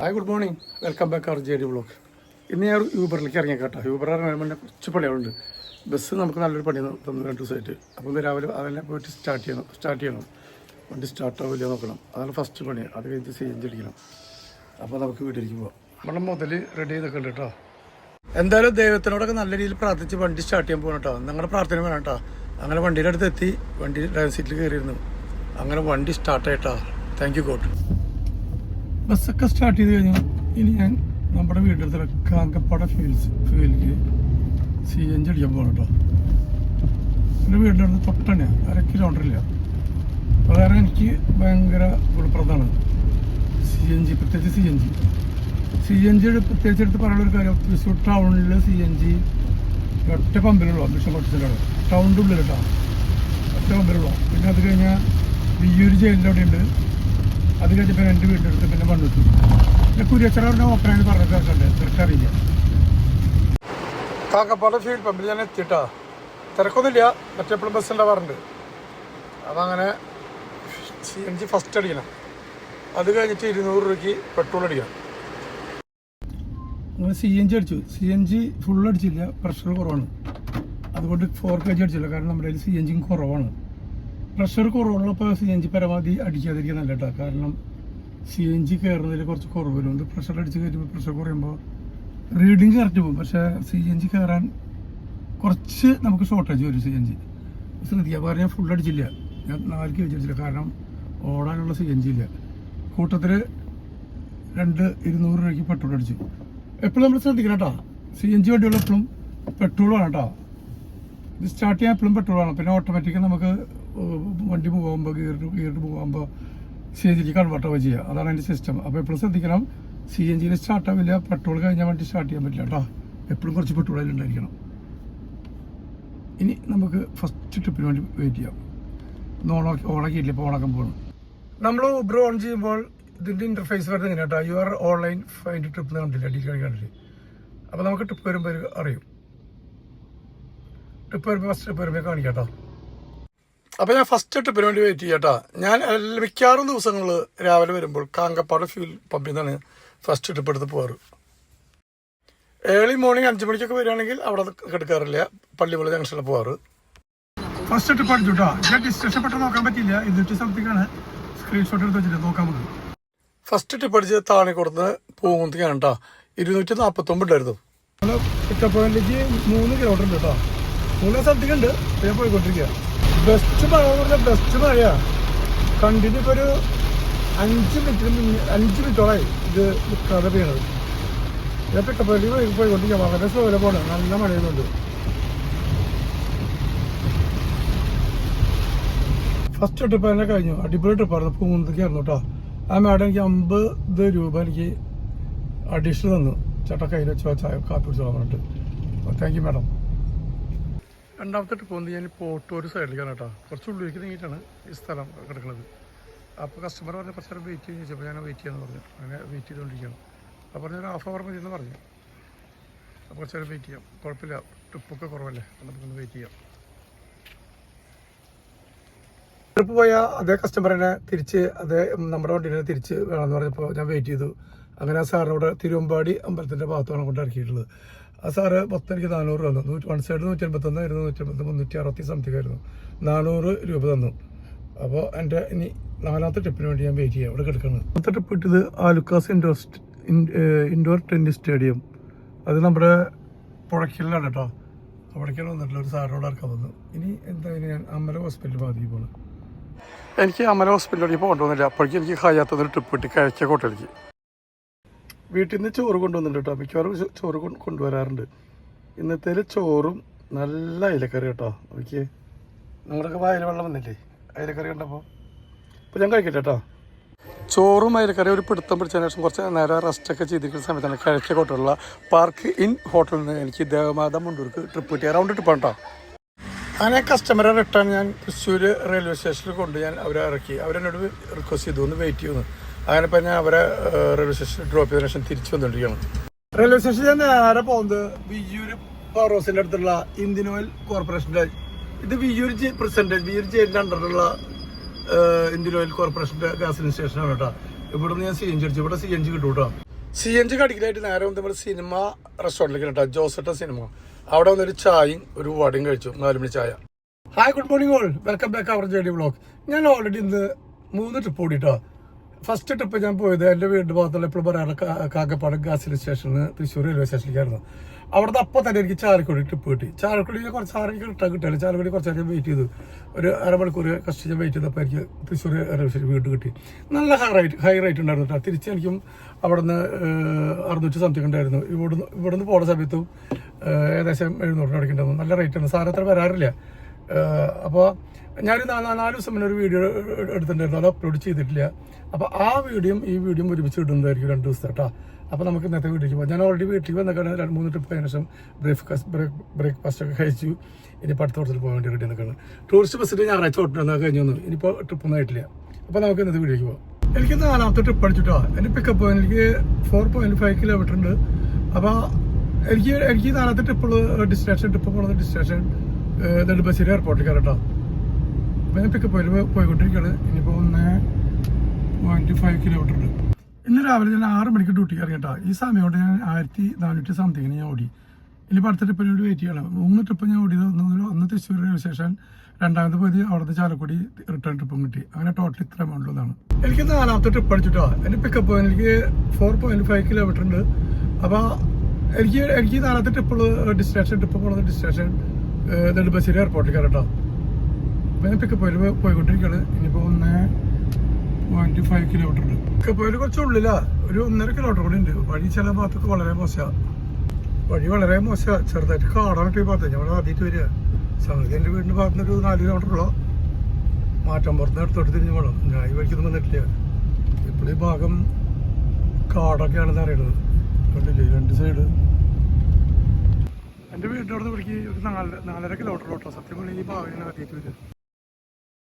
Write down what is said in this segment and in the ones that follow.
Hi good morning, welcome back our J D vlog. ഇന്ന് ഞാൻ യൂബറിലേക്ക് ഇറങ്ങിയ കേട്ടോ. യൂബർ ഇറങ്ങാൻ മുന്നേ കുറച്ച് പണികളുണ്ട്. ബസ് നമുക്ക് നല്ലൊരു പണി തന്നു 2 ദിവസമായിട്ട്. അപ്പോൾ രാവിലെ അതെല്ലാം പോയിട്ട് സ്റ്റാർട്ട് ചെയ്യണം. വണ്ടി സ്റ്റാർട്ടാവില്ല നോക്കണം. അതാണ് ഫസ്റ്റ് പണി. അത് കഴിഞ്ഞ് CNG അടിക്കണം. അപ്പോൾ നമുക്ക് വീട്ടിലേക്ക് പോകാം. നമ്മുടെ മുതൽ റെഡി ചെയ്തൊക്കെ ഉണ്ട് കേട്ടോ. എന്തായാലും ദൈവത്തിനോടൊക്കെ നല്ല രീതിയിൽ പ്രാർത്ഥിച്ച് വണ്ടി സ്റ്റാർട്ട് ചെയ്യാൻ പോകണം കേട്ടോ. നിങ്ങളുടെ പ്രാർത്ഥന വേണം കേട്ടോ. അങ്ങനെ വണ്ടിയുടെ അടുത്ത് എത്തി, വണ്ടി ഡ്രൈവർ സീറ്റിൽ കയറിയിരുന്നു. അങ്ങനെ വണ്ടി സ്റ്റാർട്ടായിട്ടാ. Thank you God. ബസ്സൊക്കെ സ്റ്റാർട്ട് ചെയ്ത് കഴിഞ്ഞു. ഇനി ഞാൻ നമ്മുടെ വീട്ടിൽ കാങ്കപ്പാട ഫീൽഡിലേക്ക് CNG അടിക്കാൻ പോകണം കേട്ടോ. എൻ്റെ വീടിൻ്റെ അടുത്ത് തൊട്ടന്നെ 1 കിലോമീറ്ററില്ല. അപ്പോൾ കാരണം എനിക്ക് ഭയങ്കര ഗുണപ്രദമാണ് CNG, പ്രത്യേകിച്ച് CNG പ്രത്യേകിച്ച് എടുത്ത് പറയാനുള്ളൊരു കാര്യം, തൃശ്ശൂർ ടൗണിൽ CNG ഒറ്റ പമ്പിലുള്ളൂ. അംബിഷൻ കൊട്ടിലാണ് ടൗണിൻ്റെ ഉള്ളിൽ കേട്ടോ, ഒറ്റ പമ്പിലുള്ളൂ. പിന്നെ അത് കഴിഞ്ഞാൽ വിയ്യൂർ ജയിലിൻ്റെ അവിടെ ഉണ്ട്. അത് കഴിഞ്ഞപ്പോൾ എൻ്റെ വീടിൻ്റെ അടുത്ത് പിന്നെ വന്നിട്ടു. പിന്നെ കുരിയച്ചറ ഓപ്പണായി പറഞ്ഞ കേൾക്കണ്ടേ, തിരക്കറിയില്ല. കാക്കപ്പാട് ഫീൽഡ് പമ്പിൽ ഞാൻ എത്തിയിട്ടാ. തിരക്കൊന്നുമില്ല, മറ്റെപ്പോഴും ബസ് ഉണ്ടാവാറുണ്ട്. അപ്പം അങ്ങനെ CNG ഫസ്റ്റ് അടിക്കണം. അത് കഴിഞ്ഞിട്ട് 200 രൂപയ്ക്ക് പെട്രോൾ അടിക്കണം. അങ്ങനെ CNG അടിച്ചു. CNG ഫുൾ അടിച്ചില്ല, പ്രഷർ കുറവാണ്. അതുകൊണ്ട് 4 kg അടിച്ചില്ല, കാരണം നമ്മുടെ കയ്യിൽ CNG കുറവാണ്. പ്രഷർ കുറവുള്ളപ്പോൾ CNG പരമാവധി അടിക്കാതിരിക്കാൻ നല്ല കേട്ടോ. കാരണം CNG കയറുന്നതിൽ കുറച്ച് കുറവ് വരുന്നുണ്ട്. പ്രഷർ അടിച്ച് കയറ്റുമ്പോൾ പ്രഷർ കുറയുമ്പോൾ റീഡിങ് കറക്റ്റ് പോകും. പക്ഷേ CNG കയറാൻ കുറച്ച് നമുക്ക് ഷോർട്ടേജ് വരും. CNG ശ്രദ്ധിക്കുക. പറഞ്ഞാൽ ഞാൻ ഫുൾ അടിച്ചില്ല, ഞാൻ 4 kg അടിച്ചില്ല. കാരണം ഓടാനുള്ള CNG ഇല്ല. കൂട്ടത്തിൽ 200 രൂപയ്ക്ക് പെട്രോൾ അടിച്ചു. എപ്പോഴും നമ്മൾ ശ്രദ്ധിക്കണം കേട്ടോ. CNG വണ്ടിയുള്ള എപ്പോഴും പെട്രോളാണ് കേട്ടോ. ഇത് സ്റ്റാർട്ട് ചെയ്യാൻ എപ്പോഴും പെട്രോളാണ്. പിന്നെ ഓട്ടോമാറ്റിക്കായി നമുക്ക് വണ്ടി പോകുമ്പോൾ ഗിയറിട്ട് പോകുമ്പോൾ CNG കൺവേർട്ട് ആവുക ചെയ്യുക. അതാണ് അതിൻ്റെ സിസ്റ്റം. അപ്പോൾ എപ്പോഴും ശ്രദ്ധിക്കണം, CNG സ്റ്റാർട്ടാവില്ല, പെട്രോൾ കഴിഞ്ഞാൽ വണ്ടി സ്റ്റാർട്ട് ചെയ്യാൻ പറ്റില്ല കേട്ടോ. എപ്പോഴും കുറച്ച് പെട്രോൾ അതിലുണ്ടായിരിക്കണം. ഇനി നമുക്ക് ഫസ്റ്റ് ട്രിപ്പിന് വേണ്ടി വെയിറ്റ് ചെയ്യാം. ഓണാക്കിയിട്ടില്ല, ഇപ്പോൾ ഓണാക്കാൻ പോകണം. നമ്മൾ ഊബർ ഓൺ ചെയ്യുമ്പോൾ ഇതിൻ്റെ ഇൻ്റർഫേസ് വരുന്നത് എങ്ങനെ കേട്ടോ. You are online find trip എന്ന് കണ്ടില്ല, ഡീറ്റെയിൽ കണ്ടില്ല. അപ്പോൾ നമുക്ക് ട്രിപ്പ് വരുമ്പോൾ അറിയും. ട്രിപ്പ് വരുമ്പോൾ ഫസ്റ്റ് ട്രിപ്പ് വരുമ്പോൾ കാണിക്കാം കേട്ടോ. അപ്പോൾ ഞാൻ ഫസ്റ്റ് ട്രിപ്പിന് വേണ്ടി വെയിറ്റ് ചെയ്യാം കേട്ടോ. ഞാൻ മിക്കവാറും ദിവസങ്ങൾ രാവിലെ വരുമ്പോൾ കാങ്കപ്പാട് ഫ്യൂൽ പമ്പിൽ നിന്നാണ് ഫസ്റ്റ് ട്രിപ്പ് എടുത്ത് പോകാറ്. ഏർലി മോർണിംഗ് 5 മണിക്കൊക്കെ വരികയാണെങ്കിൽ അവിടെ കിടക്കാറില്ല, പള്ളിമുള ജംഗ്ഷനിൽ പോകാറ്. ഫസ്റ്റ് ട്രിപ്പ് അടിച്ചു കേട്ടോ. ഞാൻ ഡിസ്റ്റൻഷൻ പെട്ടെന്ന് നോക്കാൻ പറ്റില്ല, 200 സംതിങ് ആണ്. സ്ക്രീൻഷോട്ട് എടുത്ത് വെച്ചിട്ട് നോക്കാൻ പറ്റും. ഫസ്റ്റ് ട്രിപ്പ് അടിച്ച് താണിക്കുടത്ത് പോകുന്നതിനാണ് കേട്ടോ. 249 ഉണ്ടായിരുന്നു. പിക്കപ്പ് പോയിന്റിലേക്ക് 3 കിലോമീറ്റർ ഉണ്ട് കേട്ടോ. 3 സംതിങ് ഉണ്ട്. ഞാൻ പോയിക്കൊണ്ടിരിക്കുക. ബെസ്റ്റ് മഴ എന്ന് പറഞ്ഞാൽ ബെസ്റ്റ് മഴയാ. കണ്ടിന്യൂ ഇപ്പോൾ ഒരു 5 മിനിറ്റോളായി ഇത് നിൽക്കാതെ പെയ്യണത്. ഞാൻ പിക്കപ്പ് പോയിന്റിലേക്ക് പോയിക്കൊണ്ടിരിക്കുക. വളരെ സ്ലോയിലെ പോകണം, നല്ല മഴയുന്നുണ്ട്. ഫസ്റ്റ് ട്രിപ്പ് തന്നെ കഴിഞ്ഞു. അടിപൊളി ട്രിപ്പായിരുന്നു. പൂന്തക്കായിരുന്നു കേട്ടോ. ആ മാഡം എനിക്ക് 50 രൂപ എനിക്ക് അഡീഷണൽ തന്നു. ചേട്ടാ കയ്യിൽ വെച്ചോ, ചായ കാപ്പി കുടിച്ചോ പറഞ്ഞിട്ട്. Thank you madam. രണ്ടാമത്തെ ട്രിപ്പ് വന്ന് ഞാൻ പോട്ടൂർ സൈഡിലേക്കാണ് കേട്ടോ. കുറച്ച് ഉള്ളിലേക്ക് നീങ്ങിയിട്ടാണ് ഈ സ്ഥലം കിടക്കുന്നത്. അപ്പോൾ കസ്റ്റമർ പറഞ്ഞ് കുറച്ച് നേരം വെയിറ്റ് ചെയ്യുന്ന ചോദിച്ചപ്പോൾ ഞാൻ വെയിറ്റ് ചെയ്യാമെന്ന് പറഞ്ഞു. അങ്ങനെ വെയിറ്റ് ചെയ്തുകൊണ്ടിരിക്കുകയാണ്. അപ്പോൾ പറഞ്ഞൊരു ½ അവർ മതി എന്ന് പറഞ്ഞു. അപ്പോൾ കുറച്ച് നേരം വെയിറ്റ് ചെയ്യാം, കുഴപ്പമില്ല, ട്രിപ്പൊക്കെ കുറവല്ലേ, നമുക്കൊന്ന് വെയിറ്റ് ചെയ്യാം. ട്രിപ്പ് പോയ അതേ കസ്റ്റമറിനെ തിരിച്ച് നമ്മുടെ വണ്ടീനെ തിരിച്ച് വേണമെന്ന് പറഞ്ഞപ്പോൾ ഞാൻ വെയിറ്റ് ചെയ്തു. അങ്ങനെ ആ സാറിനോട് തിരുവമ്പാടി അമ്പലത്തിൻ്റെ ഭാഗത്താണ് കൊണ്ട് ഇറക്കിയിട്ടുള്ളത്. ആ സാറ് മൊത്തം എനിക്ക് 400 തന്നു. 1 സൈഡ് 181 ആയിരുന്നു, 180 360 സംതിങ് ആയിരുന്നു. 400 രൂപ തന്നു. അപ്പോൾ എൻ്റെ ഇനി 4ാമത്തെ ട്രിപ്പിന് വേണ്ടി ഞാൻ വെയിറ്റ് ചെയ്യാം, അവിടെ കിടക്കുന്നത്. 4ാമത്തെ ട്രിപ്പ് ഇട്ടത് ആലുക്കാസ് ഇൻഡോർ ടെന്നീസ് സ്റ്റേഡിയം. അത് നമ്മുടെ പുഴയ്ക്കലാണ് കേട്ടോ. അവിടേക്കാണ് വന്നിട്ടുള്ള ഒരു സാറിനോട് ഇറക്കാൻ വന്നു. ഇനി എന്തായാലും ഞാൻ അമല ഹോസ്പിറ്റലിൽ ബാധിക്കും പോകണം. എനിക്ക് അമല ഹോസ്പിറ്റലിലേക്ക് പോകേണ്ടതൊന്നുമില്ല. അപ്പോഴേക്കും എനിക്ക് ഹയാത്തൊരു ട്രിപ്പ് കിട്ടി, കിഴക്കേക്കോട്ടയിലേക്ക്. വീട്ടിൽ നിന്ന് ചോറ് കൊണ്ടുവന്നിട്ടുണ്ട് കേട്ടോ. മിക്കവാറും ചോറ് കൊണ്ടുവരാറുണ്ട്. ഇന്നത്തേൽ ചോറും നല്ല അയിലക്കറി കേട്ടോ. എനിക്ക് നിങ്ങളൊക്കെ വായിൽ വെള്ളം വന്നില്ലേ അയിലക്കറി കണ്ടപ്പോൾ. അപ്പോൾ ഞാൻ കഴിക്കട്ടെ കേട്ടോ. ചോറും അയിലക്കറി ഒരു പിടുത്തം പിടിച്ചതിന് ശേഷം കുറച്ച് നേരം റെസ്റ്റൊക്കെ ചെയ്തിരിക്കുന്ന സമയത്താണ് കിഴക്കേക്കോട്ടുള്ള പാർക്ക് ഇൻ ഹോട്ടലിൽ നിന്ന് എനിക്ക് ദേവമാത മുണ്ടൂർക്ക് ട്രിപ്പ് കിട്ടിയ റൗണ്ട് ട്രിപ്പാണ് കേട്ടോ. അങ്ങനെ കസ്റ്റമറെ റിട്ടേൺ ഞാൻ തൃശ്ശൂർ റെയിൽവേ സ്റ്റേഷനിൽ കൊണ്ട് ഞാൻ അവരെ ഇറക്കി. അവരെന്നോട് റിക്വസ്റ്റ് ചെയ്തു ഒന്ന് വെയിറ്റ് ചെയ്യുന്നു. അങ്ങനെ ഇപ്പം ഞാൻ അവരെ റെയിൽവേ സ്റ്റേഷനിൽ ഡ്രോപ്പ് ചെയ്തതിനു ശേഷം തിരിച്ചു വന്നുകൊണ്ടിരിക്കുകയാണ്. റെയിൽവേ സ്റ്റേഷനിൽ ഞാൻ നേരെ പോകുന്നത് വിയ്യൂർ പവർ ഹൗസിൻ്റെ അടുത്തുള്ള ഇന്ത്യൻ ഓയിൽ കോർപ്പറേഷൻ്റെ, ഇത് വിയ്യൂർ ജയിലിൻ്റെ അണ്ടറിലുള്ള ഇന്ത്യൻ ഓയിൽ കോർപ്പറേഷൻ്റെ ഗ്യാസ് സ്റ്റേഷനാണ് കേട്ടോ. ഇവിടെ നിന്ന് ഞാൻ CNG അടിച്ചു. ഇവിടെ CNG കിട്ടും കേട്ടോ. CNG കടിക്കലായിട്ട് നേരെ വന്ന് നമ്മൾ സിനിമ റെസ്റ്റോറൻറ്റിലേക്ക് കേട്ടോ, ജോസട്ട സിനിമ. അവിടെ വന്നൊരു ചായയും ഒരു വടയും കഴിച്ചു, 4 മണി ചായ. Hi, good morning all, welcome back our JD vlog. ഞാൻ ഓൾറെഡി ഇന്ന് 3 ട്രിപ്പ് ഓടിട്ടോ. ഫസ്റ്റ് ട്രിപ്പ് ഞാൻ പോയത് എൻ്റെ വീടിൻ്റെ ഭാഗത്തുള്ള എപ്പോഴും പറയാറ് കാക്കപ്പാട് ഗാസിൽ സ്റ്റേഷനിൽ തൃശ്ശൂർ റെയിൽവേ സ്റ്റേഷനിലേക്കായിരുന്നു. അവിടുന്ന് അപ്പം തന്നെ എനിക്ക് ചാലക്കുടി ട്രിപ്പ് കിട്ടി. ചാലക്കുടിയിൽ കുറച്ച് ആറ് എനിക്ക് കിട്ടില്ല. ചാലക്കുടി കുറച്ച് നേരം വെയിറ്റ് ചെയ്തു, ഒരു അരമണിക്കൂർ കഷ്ടിച്ച് വെയിറ്റ് ചെയ്തപ്പോൾ എനിക്ക് തൃശ്ശൂർ റെയിൽവേ സ്റ്റേഷൻ വീട്ടിൽ കിട്ടി. നല്ല ഹൈ റേറ്റ് ഉണ്ടായിരുന്നു കേട്ടോ. തിരിച്ച് എനിക്കും അവിടെ നിന്ന് 600 സംതിങ് ഉണ്ടായിരുന്നു. ഇവിടുന്ന് പോകുന്ന സമയത്തും ഏകദേശം 700 അടയ്ക്കേണ്ടായിരുന്നു. നല്ല റേറ്റാണ്. സാധനം അത്ര വരാറില്ല. അപ്പോൾ ഞാനൊരു 4 ദിവസം മുന്നേ ഒരു വീഡിയോ എടുത്തിട്ടുണ്ടായിരുന്നു, അത് അപ്ലോഡ് ചെയ്തിട്ടില്ല. അപ്പോൾ ആ വീഡിയോയും ഈ വീഡിയോയും ഒരുമിച്ച് ഇടുന്നതായിരിക്കും 2 ദിവസത്തെ കേട്ടോ. അപ്പോൾ നമുക്ക് ഇന്നത്തെ വീട്ടിലേക്ക് പോകാം. ഞാൻ ഓൾറെഡി വീട്ടിൽ വന്നേക്കാണ് 2-3 ട്രിപ്പ് കഴിഞ്ഞ ശേഷം ബ്രേക്ക്ഫാസ്റ്റ് ഒക്കെ കഴിച്ചു. ഇനിയിപ്പോൾ അടുത്ത ദിവസത്തിൽ പോകാൻ വേണ്ടി റെഡി നിൽക്കുകയാണ്. ടൂറിസ്റ്റ് ബസ്സിൽ ഞായറാഴ്ച ഓട്ടം കഴിഞ്ഞു വന്നു. ഇനിയിപ്പോൾ ട്രിപ്പൊന്നും ആയിട്ടില്ല. അപ്പോൾ നമുക്ക് ഇന്നത്തെ വീട്ടിലേക്ക് പോകാം. എനിക്ക് 4ാമത്തെ ട്രിപ്പ് അടിച്ചിട്ടോ. എൻ്റെ പിക്കപ്പ് പോകാൻ എനിക്ക് 4.5 കിലോമീറ്റർ ഉണ്ട്. അപ്പോൾ എനിക്ക് 4ാമത്തെ ട്രിപ്പ് പോകുന്നത് ഡിസ്റ്റിനേഷൻ നെടുമ്പാശ്ശേരി എയർപോർട്ടിലേക്ക് കേട്ടോ. അപ്പോൾ ഞാൻ പിക്കപ്പ് പോയിക്കൊണ്ടിരിക്കുകയാണ്. ഇനിയിപ്പോൾ 1.5 കിലോമീറ്റർ ഉണ്ട്. ഇന്ന് രാവിലെ ഞാൻ 6 മണിക്ക് ഡ്യൂട്ടിക്ക് ഇറങ്ങിയിട്ടാ. ഈ സമയം കൊണ്ട് ഞാൻ 1400 സംതിങ്ങിന് ഞാൻ ഓടി. ഇനിയിപ്പോൾ അടുത്ത ട്രിപ്പിന് വേണ്ടി വെയിറ്റ് ചെയ്യണം. 3 ട്രിപ്പ് ഞാൻ ഓടിയത്. ഒന്ന് തൃശ്ശൂർ റെയിൽവേ സ്റ്റേഷൻ, 2ാമത് പോയത് അവിടുത്തെ ചാലക്കുടി റിട്ടേൺ ട്രിപ്പും കിട്ടി. അങ്ങനെ ടോട്ടൽ ഇത്ര എമൗണ്ടുള്ളതാണ്. എനിക്ക് 4ാമത്തെ ട്രിപ്പ് അടിച്ചിട്ടോ. എൻ്റെ പിക്കപ്പ് പോകാൻ എനിക്ക് 4.5 കിലോമീറ്റർ ഉണ്ട്. അപ്പോൾ എനിക്ക് 4ാമത്തെ ട്രിപ്പ് പോകുന്നത് ഡിസ്റ്റിനേഷൻ നെടുമ്പാശ്ശേരി എയർപോർട്ടിലേക്ക് കേട്ടോ. അപ്പോൾ ഞാൻ പിക്കപ്പ് പോയിക്കൊണ്ടിരിക്കുകയാണ്. ഇനിയിപ്പോൾ 1.5 കിലോമീറ്റർ ഉണ്ട്. പിക്കപ്പോയിൽ കുറച്ച് ഉള്ളിലാ, ഒരു 1.5 കിലോമീറ്റർ കൂടി ഉണ്ട്. വഴി ചില ഭാഗത്തൊക്കെ വളരെ മോശമാണ്. ചെറുതായിട്ട് കാടാണ് ഈ ഭാഗത്ത്. ഞങ്ങൾ ആദ്യമായിട്ട് വരിക. സംഗതി എൻ്റെ വീടിൻ്റെ ഭാഗത്തുനിന്ന് ഒരു 4 കിലോമീറ്ററുള്ള മാറ്റം പുറത്ത് അടുത്തോട്ട് തിരിഞ്ഞ് പോകണം. ഞാൻ ഈ വഴിക്കൊന്നും വന്നിട്ടില്ല. ഇപ്പോൾ ഈ ഭാഗം കാടൊക്കെയാണെന്ന് അറിയണത്. കണ്ടില്ലേ 2 സൈഡ്. എൻ്റെ വീടിൻ്റെ അവിടെ നിന്ന് ഇവിടേക്ക് ഒരു 4.5 കിലോമീറ്റർ കേട്ടോ. സത്യം പറഞ്ഞാൽ ഈ ഭാഗം ഞാൻ ആദ്യമായിട്ട് വരിക.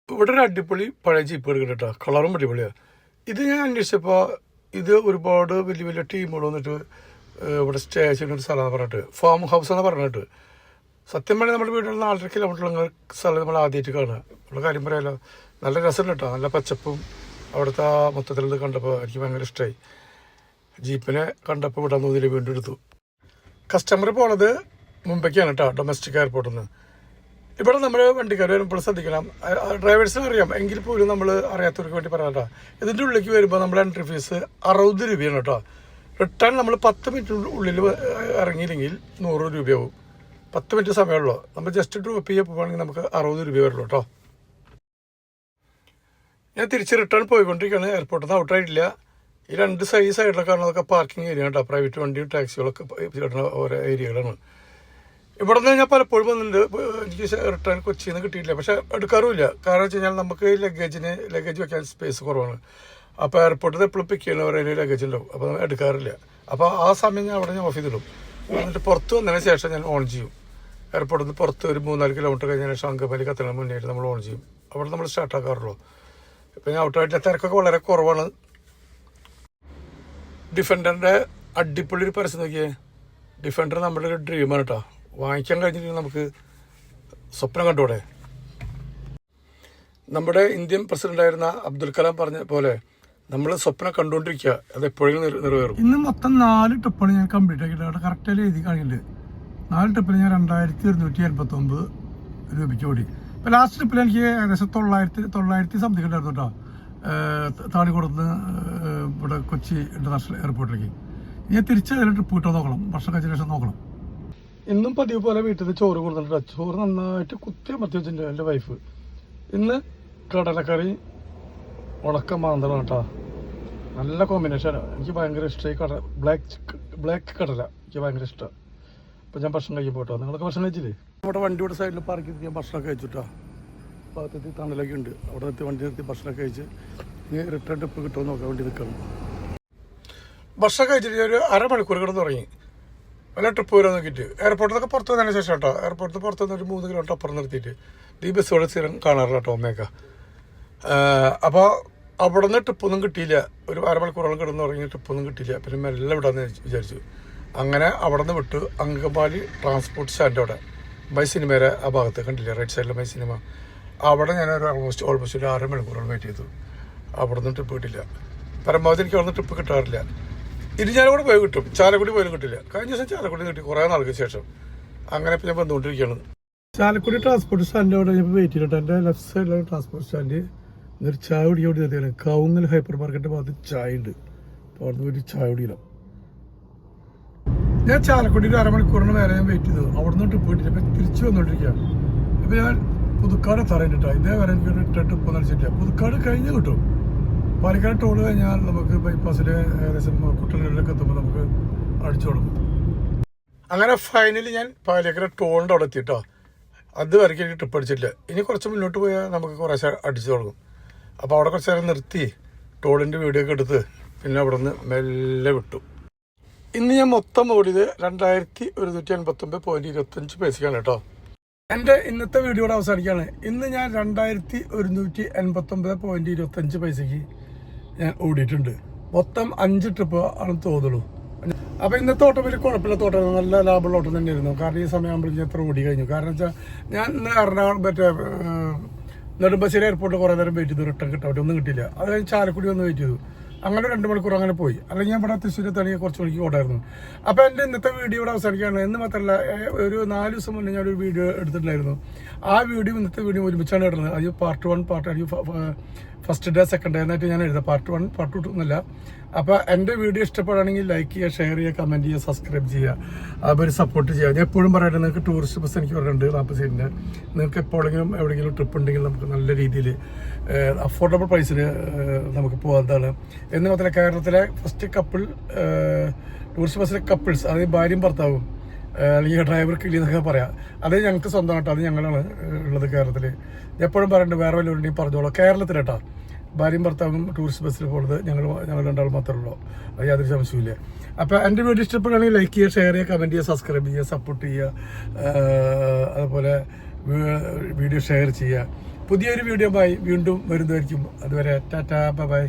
ഇവിടെ ഒരു അടിപൊളി പഴയ ജീപ്പ് എടുക്കട്ടെ കേട്ടോ. കളറും അടിപൊളിയാണ്. ഇത് ഞാൻ അന്വേഷിച്ചപ്പോൾ ഇത് ഒരുപാട് വലിയ വലിയ ടീമുകൾ വന്നിട്ട് ഇവിടെ സ്റ്റേ ചെയ്യുന്നൊരു സ്ഥലമാണ് പറഞ്ഞിട്ട്, ഫാം ഹൗസ് എന്ന് പറഞ്ഞിട്ട്. സത്യം പറഞ്ഞാൽ നമ്മുടെ വീട്ടിൽ 4.5 കിലോമീറ്റർ സ്ഥലം നമ്മൾ ആദ്യമായിട്ട് കാണുക. ഉള്ള കാര്യം പറയാമല്ലോ, നല്ല രസമുണ്ട് കേട്ടോ. നല്ല പച്ചപ്പും അവിടുത്തെ ആ മൊത്തത്തിലത് കണ്ടപ്പോൾ എനിക്ക് ഭയങ്കര ഇഷ്ടമായി. ജീപ്പിനെ കണ്ടപ്പോൾ വിടാൻ തോന്നിയില്ല, വീണ്ടും എടുത്തു. കസ്റ്റമർ പോണത് മുംബൈക്കാണ് കേട്ടോ, ഡൊമസ്റ്റിക് എയർപോർട്ടിൽ നിന്ന്. ഇവിടെ നമ്മൾ വണ്ടിക്കാർ വരുമ്പോൾ ശ്രദ്ധിക്കണം. ഡ്രൈവേഴ്സിന് അറിയാം, എങ്കിൽ പോലും നമ്മൾ അറിയാത്തവർക്ക് വേണ്ടി പറയാം കേട്ടോ. ഇതിൻ്റെ ഉള്ളിലേക്ക് വരുമ്പോൾ നമ്മുടെ എൻട്രി ഫീസ് 60 രൂപയാണ് കേട്ടോ. റിട്ടേൺ നമ്മൾ 10 മിനിറ്റ് ഉള്ളിൽ ഇറങ്ങിയില്ലെങ്കിൽ 100 രൂപയാവും. 10 മിനിറ്റ് സമയമുള്ളൂ. നമ്മൾ ജസ്റ്റ് ഡ്രോപ്പ് ചെയ്യാൻ പോകുകയാണെങ്കിൽ നമുക്ക് 60 രൂപ വരുള്ളൂ കേട്ടോ. ഞാൻ തിരിച്ച് റിട്ടേൺ പോയിക്കൊണ്ടിരിക്കുകയാണ്. എയർപോർട്ടിൽ നിന്ന് ഔട്ടായിട്ടില്ല. ഈ 2 സൈഡിലൊക്കെ കാണുന്നതൊക്കെ പാർക്കിംഗ് ഏരിയ കേട്ടോ. പ്രൈവറ്റ് വണ്ടിയും ടാക്സികളൊക്കെ കിട്ടുന്ന ഓരോ ഏരിയകളാണ്. ഇവിടെ നിന്ന് ഞാൻ പലപ്പോഴും വന്നിട്ടുണ്ട്. എനിക്ക് റിട്ടേൺ കൊച്ചിയിൽ നിന്ന് കിട്ടിയിട്ടില്ല, പക്ഷെ എടുക്കാറുമില്ല. കാരണം വെച്ച് കഴിഞ്ഞാൽ നമുക്ക് ലഗേജ് വെക്കാൻ സ്പേസ് കുറവാണ്. അപ്പോൾ എയർപോർട്ടിൽ നിന്ന് എപ്പോഴും പിക്ക് ചെയ്യുന്നവർ അതിൽ ലഗേജ് ഉണ്ടാവും. അപ്പോൾ എടുക്കാറില്ല. അപ്പോൾ ആ സമയം ഞാൻ അവിടെ ഓഫ് ചെയ്തിടും. എന്നിട്ട് പുറത്ത് വന്നതിന് ശേഷം ഞാൻ ഓൺ ചെയ്യും. എയർപോർട്ടിൽ നിന്ന് പുറത്ത് ഒരു 3-4 കിലോമീറ്റർ കഴിഞ്ഞതിന് ശേഷം അങ്കമാലി കത്തണ മുന്നേറ്റ് നമ്മൾ ഓൺ ചെയ്യും. അവിടെ നമ്മൾ സ്റ്റാർട്ടാക്കാറുള്ളൂ. ഇപ്പം ഞാൻ ഔട്ടായിട്ടില്ല. തിരക്കൊക്കെ വളരെ കുറവാണ്. ഡിഫൻഡറിൻ്റെ അടിപൊളി ഒരു പരസ്യം നോക്കിയേ. ഡിഫൻഡർ നമ്മുടെ ഒരു ഡ്രീമാണ് കേട്ടോ. വാങ്ങിക്കാൻ കഴിഞ്ഞിട്ട് നമുക്ക് സ്വപ്നം കണ്ടൂടെ. നമ്മുടെ ഇന്ത്യൻ പ്രസിഡന്റായിരുന്ന അബ്ദുൽ കലാം പറഞ്ഞ പോലെ നമ്മൾ സ്വപ്നം കണ്ടുകൊണ്ടിരിക്കുക, അത് എപ്പോഴും നിറവേറും. ഇന്ന് മൊത്തം 4 ട്രിപ്പാണ് ഞാൻ കംപ്ലീറ്റ് ആക്കിയിട്ട്. അവിടെ കറക്റ്റായിട്ട് എഴുതി കാണിക്കുന്നുണ്ട്. 4 ട്രിപ്പിൽ ഞാൻ 2289 രൂപയ്ക്ക് ഓടി. ഇപ്പോൾ ലാസ്റ്റ് ട്രിപ്പിൽ എനിക്ക് ഏകദേശം 900 സംതിങ് ഉണ്ടായിരുന്നു കേട്ടോ. താളിക്കുളത്ത് ഇവിടെ കൊച്ചി ഇന്റർനാഷണൽ എയർപോർട്ടിലേക്ക്. ഞാൻ തിരിച്ചതിൽ ട്രിപ്പ് കിട്ടാൻ നോക്കണം, ഭക്ഷണം കഴിച്ച ശേഷം നോക്കണം. ഇന്നും പതിവ് പോലെ വീട്ടിൽ നിന്ന് ചോറ് കൊടുത്തിട്ടുണ്ട്. ചോറ് നന്നായിട്ട് കുത്തി അമർത്തി വെച്ചിട്ടുണ്ട് എൻ്റെ വൈഫ്. ഇന്ന് കടലക്കറി ഉണക്ക മാന്തളം കേട്ടോ. നല്ല കോമ്പിനേഷനാണ്. എനിക്ക് ഭയങ്കര ഇഷ്ടമായി. ബ്ലാക്ക് കടല എനിക്ക് ഭയങ്കര ഇഷ്ടമാണ്. അപ്പോൾ ഞാൻ ഭക്ഷണം കഴിക്കാൻ പോട്ടോ. നിങ്ങളൊക്കെ ഭക്ഷണം കഴിച്ചില്ലേ? നമ്മുടെ വണ്ടിയുടെ സൈഡിൽ പാർക്ക് ചെയ്ത് ഞാൻ ഭക്ഷണം കഴിച്ചിട്ടോ. ഭാഗത്തെത്തി തണലൊക്കെ ഉണ്ട്. അവിടെ നിർത്തി വണ്ടി നിർത്തി ഭക്ഷണം കഴിച്ച് ഇനി റിട്ടേൺ ട്രിപ്പ് കിട്ടുമോ നോക്കാൻ വേണ്ടി നിൽക്കണം. ഭക്ഷണം കഴിച്ചിട്ട് ഒരു അരമണിക്കൂർ കിടന്ന് തുടങ്ങി. വല്ല ട്രിപ്പ് വരാൻ നോക്കിയിട്ട് എയർപോർട്ടിൽ നിന്നൊക്കെ പുറത്ത് വന്നതിന് ശേഷം കേട്ടോ. എയർപോർട്ടിൽ പുറത്ത് നിന്ന് ഒരു 3 കിലോമീറ്റർ അപ്പുറം നിർത്തിയിട്ട് ഈ ബസ്സുകൾ സ്ഥിരം കാണാറില്ല കേട്ടോ, ഒന്നേക്ക. അപ്പോൾ അവിടെ നിന്ന് ട്രിപ്പൊന്നും കിട്ടിയില്ല. ഒരു അരമണിക്കൂറോളം കിടന്ന് തുടങ്ങി ട്രിപ്പൊന്നും കിട്ടിയില്ല. പിന്നെ മെല്ലെ വിടാമെന്ന് വിചാരിച്ചു. അങ്ങനെ അവിടെ നിന്ന് വിട്ട് അങ്കമാലി ട്രാൻസ്പോർട്ട് സ്റ്റാൻഡ് അവിടെ മൈ സിനിമയുടെ ആ ഭാഗത്ത് കണ്ടില്ല, റൈറ്റ് സൈഡിലെ മൈ സിനിമ. അവിടെ ഞാൻ ഓൾമോസ്റ്റ് ഒരു 6 മണിക്കൂറോളം വെയിറ്റ് ചെയ്തു. അവിടെ നിന്ന് ട്രിപ്പ് കിട്ടില്ല. പരമാവധി എനിക്ക് അവിടെ നിന്ന് ട്രിപ്പ് കിട്ടാറില്ല. ഇരിഞ്ഞാലക്കുടി പോയി കിട്ടും, ചാലക്കുടി പോയാലും കിട്ടില്ല. കഴിഞ്ഞ ദിവസം ചാലക്കുടി കിട്ടി കുറേ നാൾക്ക് ശേഷം. അങ്ങനെ ഇപ്പം ഞാൻ വന്നുകൊണ്ടിരിക്കുകയാണ്. ചാലക്കുടി ട്രാൻസ്പോർട്ട് സ്റ്റാൻഡ് അവിടെ ഞാൻ വെയിറ്റ് ചെയ്തിട്ട് എൻ്റെ ലെഫ്റ്റ് സൈഡിലാണ് ട്രാൻസ്പോർട്ട് സ്റ്റാൻഡ്. എന്നൊരു ചായ കുടിക്കാൻ വേണ്ടി നിർത്തിയാണ്. കവുങ്ങൽ ഹൈപ്പർ മാർക്കറ്റിൻ്റെ ഭാഗത്ത് ചായ ഉണ്ട്. അപ്പോൾ അവിടെ പോയിട്ട് ചായ കുടിക്കണം. ഞാൻ ചാലക്കുടി ഒരു അരമണിക്കൂറിന് മേലെ ഞാൻ വെയിറ്റ് ചെയ്തു. അവിടെ നിന്ന് ട്രിപ്പ് കിട്ടില്ല. അപ്പം തിരിച്ചു വന്നുകൊണ്ടിരിക്കുകയാണ്. അപ്പം ഞാൻ പുതുക്കാട് എത്താറായിട്ടാ. ഇതേ വരെ എനിക്ക് ട്രിപ്പ് ഒന്നും അടിച്ചിട്ടില്ല. പുതുക്കാട് കഴിഞ്ഞ് കിട്ടും. പാലക്കാട് ടോൾ കഴിഞ്ഞാൽ നമുക്ക് ബൈപ്പാസിൽ ഏകദേശം കുട്ടനാട്ടിലൊക്കെ എത്തുമ്പോൾ നമുക്ക് അടിച്ചു തുടങ്ങും. അങ്ങനെ ഫൈനലി ഞാൻ പാലക്കാട് ടോളിൻ്റെ അവിടെ എത്തിയിട്ടോ. അതുവരെയ്ക്ക് എനിക്ക് ട്രിപ്പ് അടിച്ചിട്ടില്ല. ഇനി കുറച്ച് മുന്നോട്ട് പോയാൽ നമുക്ക് കുറേശ്ശെ അടിച്ചു തുടങ്ങും. അപ്പോൾ അവിടെ കുറച്ച് നേരം നിർത്തി ടോളിൻ്റെ വീഡിയോ ഒക്കെ എടുത്ത് പിന്നെ അവിടെ നിന്ന് മെല്ലെ വിട്ടു. ഇന്ന് ഞാൻ മൊത്തം ഓടിയത് 2189.25 പൈസക്കാണ് കേട്ടോ. എൻ്റെ ഇന്നത്തെ വീഡിയോയുടെ അവസാനിക്കുകയാണ്. ഇന്ന് ഞാൻ 2189.25 പൈസക്ക് ഞാൻ ഓടിയിട്ടുണ്ട്. മൊത്തം 5 ട്രിപ്പ് ആണ് തോന്നുള്ളൂ. അപ്പോൾ ഇന്നത്തെ ഓട്ടം വലിയ കുഴപ്പമില്ലാത്ത ഓട്ടം, നല്ല ലാഭമുള്ള ഓട്ടം തന്നെയായിരുന്നു. കാരണം ഈ സമയമാകുമ്പോഴേക്കും എത്ര ഓടി കഴിഞ്ഞു. കാരണം വെച്ചാൽ ഞാൻ ഇന്ന് എറണാകുളം നെടുമ്പാശ്ശേരി എയർപോർട്ടിൽ കുറേ നേരം വെയിറ്റ് ചെയ്തു. റിട്ടേൺ കിട്ടാൻ ഒന്നും കിട്ടിയില്ല. അത് കഴിഞ്ഞ് ചാലക്കുടി വന്ന് വെയിറ്റ് ചെയ്തു. അങ്ങനെ 2 മണിക്കൂർ അങ്ങനെ പോയി. അല്ലെങ്കിൽ ഞാൻ ഇവിടെ തൃശ്ശൂരെത്താണെങ്കിൽ കുറച്ച് മണിക്ക് ഓടായിരുന്നു. അപ്പോൾ എൻ്റെ ഇന്നത്തെ വീഡിയോയുടെ അവസാനിക്കുകയാണ്. എന്ന് മാത്രമല്ല ഒരു 4 ദിവസം മുന്നേ ഞാനൊരു വീഡിയോ എടുത്തിട്ടുണ്ടായിരുന്നു. ആ വീഡിയോ ഇന്നത്തെ വീഡിയോ ഒരുമിച്ചാണ് ഇടുന്നത്. അത് part 1 part first day second day എന്നായിട്ട് ഞാൻ എഴുതാം. പാർട്ട് 1 പാർട്ട് 2 എന്നല്ല. അപ്പോൾ എൻ്റെ വീഡിയോ ഇഷ്ടപ്പെടുകയാണെങ്കിൽ ലൈക്ക് ചെയ്യുക, ഷെയർ ചെയ്യുക, കമൻറ്റ് ചെയ്യുക, സബ്സ്ക്രൈബ് ചെയ്യുക, അതുപോലെ സപ്പോർട്ട് ചെയ്യുക. ഞാൻ എപ്പോഴും പറയട്ടെ, നിങ്ങൾക്ക് ടൂറിസ്റ്റ് ബസ് എനിക്ക് പറഞ്ഞിട്ടുണ്ട് 40 സീറ്റിൻ്റെ. നിങ്ങൾക്ക് എപ്പോഴെങ്കിലും എവിടെയെങ്കിലും ട്രിപ്പ് ഉണ്ടെങ്കിൽ നമുക്ക് നല്ല രീതിയിൽ അഫോർഡബിൾ പ്രൈസിന് നമുക്ക് പോകാവുന്നതാണ്. എന്ന് മാത്രമല്ല കേരളത്തിലെ ഫസ്റ്റ് കപ്പിൾ ടൂറിസ്റ്റ് ബസ്സിലെ കപ്പിൾസ്, അതായത് ഭാര്യയും ഭർത്താവും അല്ലെങ്കിൽ ഡ്രൈവർ കിളി എന്നൊക്കെ പറയാം, അത് ഞങ്ങൾക്ക് സ്വന്തമായിട്ട് അത് ഞങ്ങളാണ് ഉള്ളത് കേരളത്തിൽ. എപ്പോഴും പറയുന്നുണ്ട് വേറെ വല്ലവരുണ്ടെങ്കിൽ പറഞ്ഞോളൂ. കേരളത്തിലേട്ടാ ഭാര്യയും ഭർത്താവും ടൂറിസ്റ്റ് ബസ്സിൽ പോകുന്നത് ഞങ്ങൾ 2 മാത്രമേ ഉള്ളൂ. അത് യാതൊരു സംശയമില്ല. അപ്പോൾ എൻ്റെ വീഡിയോ ഇഷ്ടപ്പെടുകയാണെങ്കിൽ ലൈക്ക് ചെയ്യുക, ഷെയർ ചെയ്യുക, കമൻറ്റ് ചെയ്യുക, സബ്സ്ക്രൈബ് ചെയ്യുക, സപ്പോർട്ട് ചെയ്യുക, അതുപോലെ വീഡിയോ ഷെയർ ചെയ്യുക. പുതിയൊരു വീഡിയോ വീണ്ടും വരുന്നതായിരിക്കും. അതുവരെ ടാറ്റാ ബൈ.